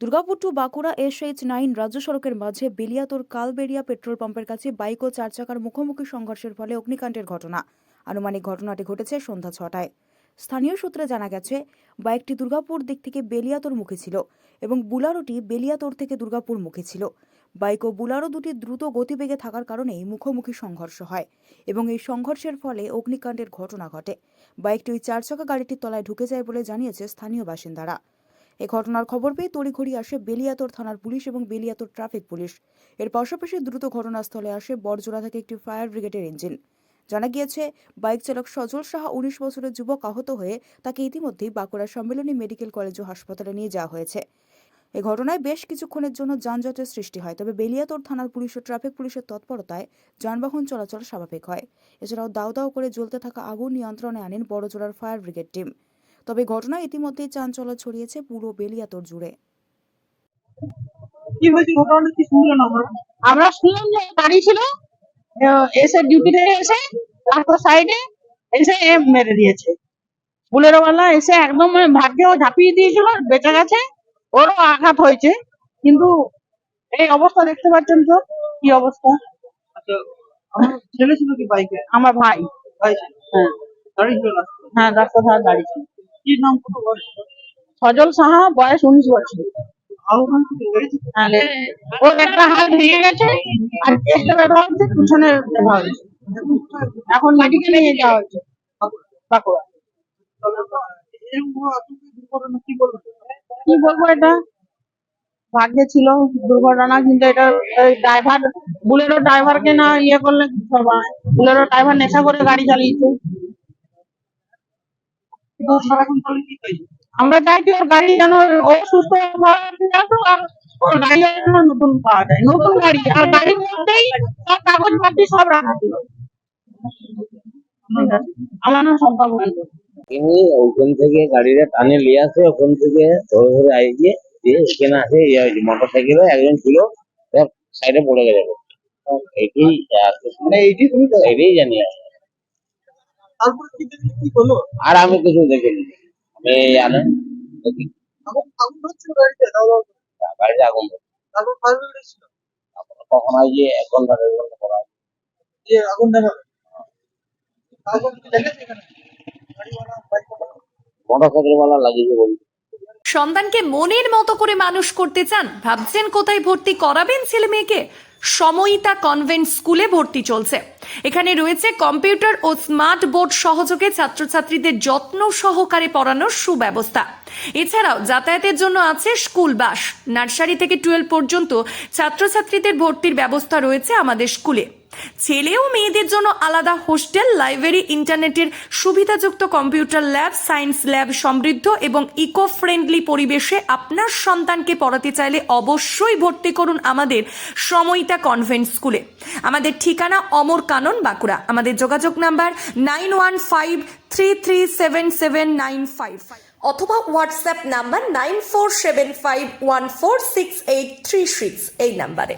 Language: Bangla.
দুর্গাপুর টু বাঁকুড়া SH9 রাজ্য সড়কের মাঝে বেলিয়াতোর কালবেরিয়া পেট্রোল পাম্পের কাছে বাইক ও চার চাকার মুখোমুখি সংঘর্ষের ফলে অগ্নিকাণ্ডের ঘটনা। আনুমানিক ঘটনাটি ঘটেছে সন্ধ্যা 6টায়। স্থানীয় সূত্রে জানা গেছে, বাইকটি দুর্গাপুর দিক থেকে বেলিয়াতোর মুখে ছিল এবং বুলারোটি বেলিয়াতোর থেকে দুর্গাপুর মুখে ছিল। বাইক ও বুলারো দুটি দ্রুত গতিবেগে থাকার কারণেই মুখোমুখি সংঘর্ষ হয় এবং এই সংঘর্ষের ফলে অগ্নিকাণ্ডের ঘটনা ঘটে। বাইকটি ওই চার চাকা গাড়িটির তলায় ঢুকে যায় বলে জানিয়েছে স্থানীয় বাসিন্দারা। এই ঘটনার খবর পেয়ে তড়িঘড়ি আসে বেলিয়াতোর থানার পুলিশ এবং বেলিয়াতোর ট্রাফিক পুলিশ। এর পাশাপাশি দ্রুত ঘটনাস্থলে আসে বড়জোড়া থেকে একটি ফায়ার ব্রিগেডের ইঞ্জিন। জানা গিয়েছে, বাইক চালক সজল সাহা 19 বছরের যুবক আহত হয়ে তাকে ইতিমধ্যেই বাঁকুড়া সম্মিলনী মেডিকেল কলেজ ও হাসপাতালে নিয়ে যাওয়া হয়েছে। এই ঘটনায় বেশ কিছুক্ষণের জন্য যানজটের সৃষ্টি হয়, তবে বেলিয়াতোর থানার পুলিশ ও ট্রাফিক পুলিশের তৎপরতায় যানবাহন চলাচল স্বাভাবিক হয়। এছাড়াও দাউ দাউ করে জ্বলতে থাকা আগুন নিয়ন্ত্রণে আনেন বড়জোড়ার ফায়ার ব্রিগেড টিম। তবে ঘটনায় ইতিমধ্যেই চাঞ্চল্য ছড়িয়েছে পুরো বেলিয়াতোর জুড়ে। কি হয়েছে ঘটনাটা কি শুনলেন? আমরা শুনলাম যে গাড়ি ছিল, এসে ডিউটি থেকে এসে রাস্তার সাইডে এসে মেরে দিয়েছে। বুলেরো ওয়ালা এসে একদম ভাগ্যেও ঝাঁপিয়ে দিয়েছিল, বেঁচে গেছে। ওরও আঘাত হয়েছে, কিন্তু এই অবস্থা দেখতে পাচ্ছেন তো কি অবস্থা। আচ্ছা, আমার ছেলে ছিল কি বাইকে? আমার ভাই। ভাই ছিল? হ্যাঁ গাড়ি ছিল রাস্তায়? হ্যাঁ, রাস্তা ধার গাড়ি ছিল। কি নাম, কত বয়স? সজল সাহা, বয়স 19 বছর। আহ্বান থেকে লেগেছে? হ্যাঁ, ওর একটা হাত ভেঙে গেছে আর চেষ্টা ব্যথা হচ্ছে, পিছনে ব্যথা হচ্ছে। এখন মেডিকেলে নিয়ে যাওয়া হচ্ছে বাঁকুড়া। এরকম বড় আতঙ্কিত দুর্ঘটনা কি বলবেন? কি বলবো, এটা ভাগ্যে ছিল দুর্ঘটনা, কিন্তু এটা ড্রাইভার, বুলেরো ড্রাইভারকে না ইয়ে করলে বুলেরো ড্রাইভার নেশা করে গাড়ি চালিয়েছে। সারাক্ষণ চলে কি চাই? আমরা চাইছি ওর গাড়ি যেন ও সুস্থ ভাবে আসুক, আর ওর গাড়ি যেন নতুন পাওয়া যায়, নতুন গাড়ি। আর গাড়ির মধ্যেই সব কাগজপাতি সব রাখা ছিল। আমার নাম শম্পা মন্ডল। তিনি ওখান থেকে গাড়িটা টানে নিয়ে আসে, ওখান থেকে ধরে ধরে আইয়ে দিয়ে এখানে আসে। মোটর সাইকেলে একজন ছিল, সাইডে পড়ে গেছে। এটাই মানে এইটি তুমি তো এটাই জানি আমি। তারপর কি দেখলে কি হলো? আর আমি কিছু দেখিনি, আমি জানেন দেখি আগুন আগুন হচ্ছিল গাড়িতে, দাও দাও করে। গাড়িতে আগুন ধরে। তারপর ফায়ার ব্রিগেড ছিল? কখন হয় যে 1 ঘন্টা 1.5 ঘন্টা পর হয়। যে আগুন নেভাবে তারপর কি লেগেছে এখানে? গাড়িওয়ালা বাইকওয়ালা? মোটর সাইকেল ওয়ালা লাগিয়েছে বলছে। সন্তানকে মনের মতো করে মানুষ করতে চান? ভাবছেন কোথায় ভর্তি করাবেন ছেলে মেয়েকে? সময়িতা কনভেন্ট স্কুলে ভর্তি চলছে। এখানে রয়েছে কম্পিউটার ও স্মার্ট বোর্ড সহযোগে ছাত্রছাত্রীদের যত্ন সহকারে পড়ানোর সুব্যবস্থা। এছাড়াও যাতায়াতের জন্য আছে স্কুল বাস। নার্সারি থেকে 12 পর্যন্ত ছাত্রছাত্রীদের ভর্তির ব্যবস্থা রয়েছে আমাদের স্কুলে। ছেলে ও মেয়েদের জন্য আলাদা হোস্টেল, লাইব্রেরি, ইন্টারনেটের সুবিধাযুক্ত কম্পিউটার ল্যাব, সায়েন্স ল্যাব সমৃদ্ধ এবং ইকো ফ্রেন্ডলি পরিবেশে আপনার সন্তানকে পড়াতে চাইলে অবশ্যই ভর্তি করুন আমাদের সময়িতা কনভেন্ট স্কুলে। আমাদের ঠিকানা অমর কানন, বাঁকুড়া। আমাদের যোগাযোগ নাম্বার 9153377955 অথবা হোয়াটসঅ্যাপ নাম্বার 9475146836 এই নাম্বারে।